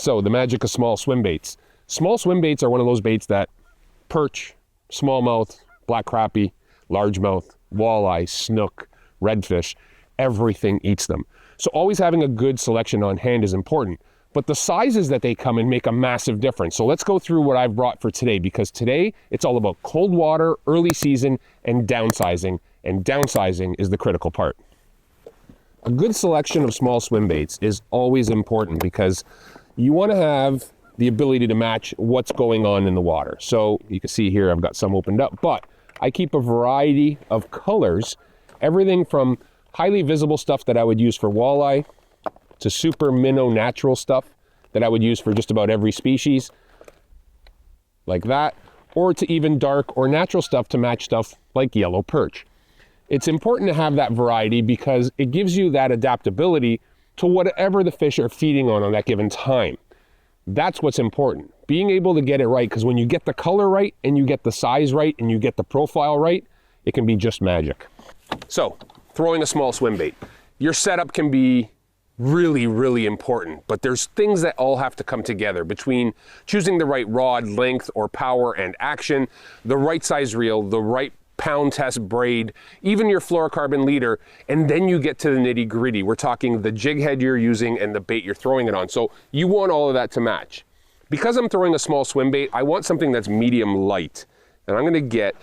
So the magic of small swim baits. Small swim baits are one of those baits that perch, smallmouth, black crappie, largemouth, walleye, snook, redfish, everything eats them. So always having a good selection on hand is important. But the sizes that they come in make a massive difference. So let's go through what I've brought for today, because today it's all about cold water, early season, and downsizing. And downsizing is the critical part. A good selection of small swim baits is always important because you want to have the ability to match what's going on in the water. So you can see here I've got some opened up, but I keep a variety of colors, everything from highly visible stuff that I would use for walleye to super minnow natural stuff that I would use for just about every species, like that, or to even dark or natural stuff to match stuff like yellow perch. It's important to have that variety because it gives you that adaptability to whatever the fish are feeding on that given time. That's what's important, being able to get it right, because when you get the color right and you get the size right and you get the profile right, it can be just magic. So, throwing a small swim bait. Your setup can be really, really important, but there's things that all have to come together between choosing the right rod, length, or power and action, the right size reel, the right pound test braid, even your fluorocarbon leader, and then you get to the nitty gritty. We're talking the jig head you're using and the bait you're throwing it on. So you want all of that to match. Because I'm throwing a small swim bait, I want something that's medium light. And I'm gonna get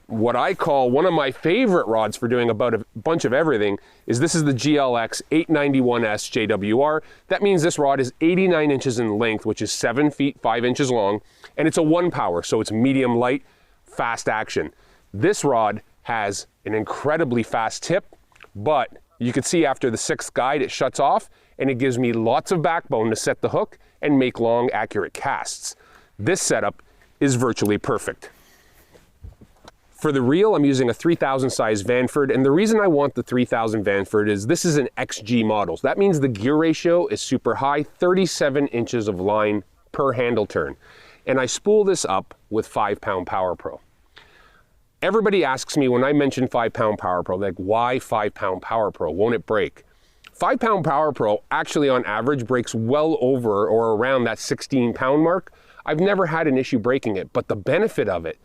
what I call one of my favorite rods for doing about a bunch of everything is this is the GLX 891S JWR. That means this rod is 89 inches in length, which is 7 feet 5 inches long, and it's a 1 power, so it's medium light, fast action. This rod has an incredibly fast tip, but you can see after the 6th guide, it shuts off and it gives me lots of backbone to set the hook and make long, accurate casts. This setup is virtually perfect. For the reel, I'm using a 3000 size Vanford, and the reason I want the 3000 Vanford is this is an XG model. So that means the gear ratio is super high, 37 inches of line per handle turn. And I spool this up with 5-pound Power Pro. Everybody asks me when I mention 5-pound Power Pro, like, why 5-pound Power Pro? Won't it break? 5-pound Power Pro actually on average breaks well over or around that 16-pound mark. I've never had an issue breaking it, but the benefit of it,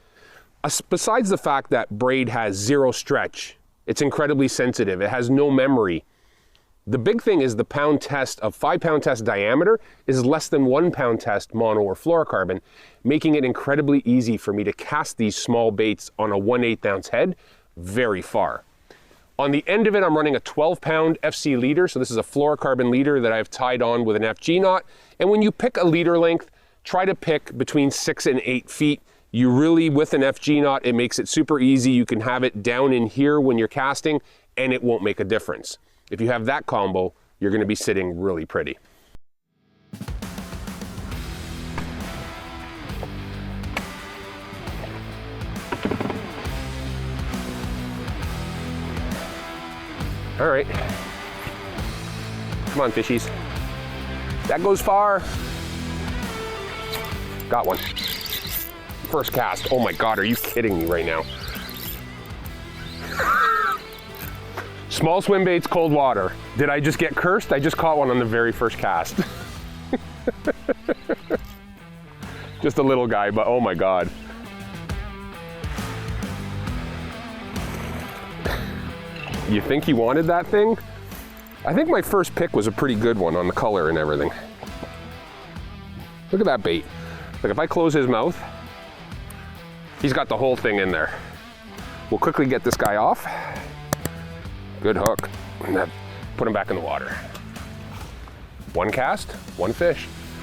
besides the fact that braid has 0 stretch, it's incredibly sensitive, it has no memory. The big thing is the pound test of 5-pound test diameter is less than 1 pound test mono or fluorocarbon, making it incredibly easy for me to cast these small baits on a 1/8 ounce head very far. On the end of it, I'm running a 12-pound FC leader, so this is a fluorocarbon leader that I've tied on with an FG knot. And when you pick a leader length, try to pick between 6 and 8 feet. You really, with an FG knot, it makes it super easy. You can have it down in here when you're casting, and it won't make a difference. If you have that combo, you're gonna be sitting really pretty. All right. Come on, fishies. That goes far. Got one. First cast. Oh my God, are you kidding me right now? Small swim baits, cold water. Did I just get cursed? I just caught one on the very first cast. Just a little guy, but oh my God. You think he wanted that thing? I think my first pick was a pretty good one on the color and everything. Look at that bait. Like if I close his mouth, he's got the whole thing in there. We'll quickly get this guy off. Good hook. And then put him back in the water. One cast, one fish.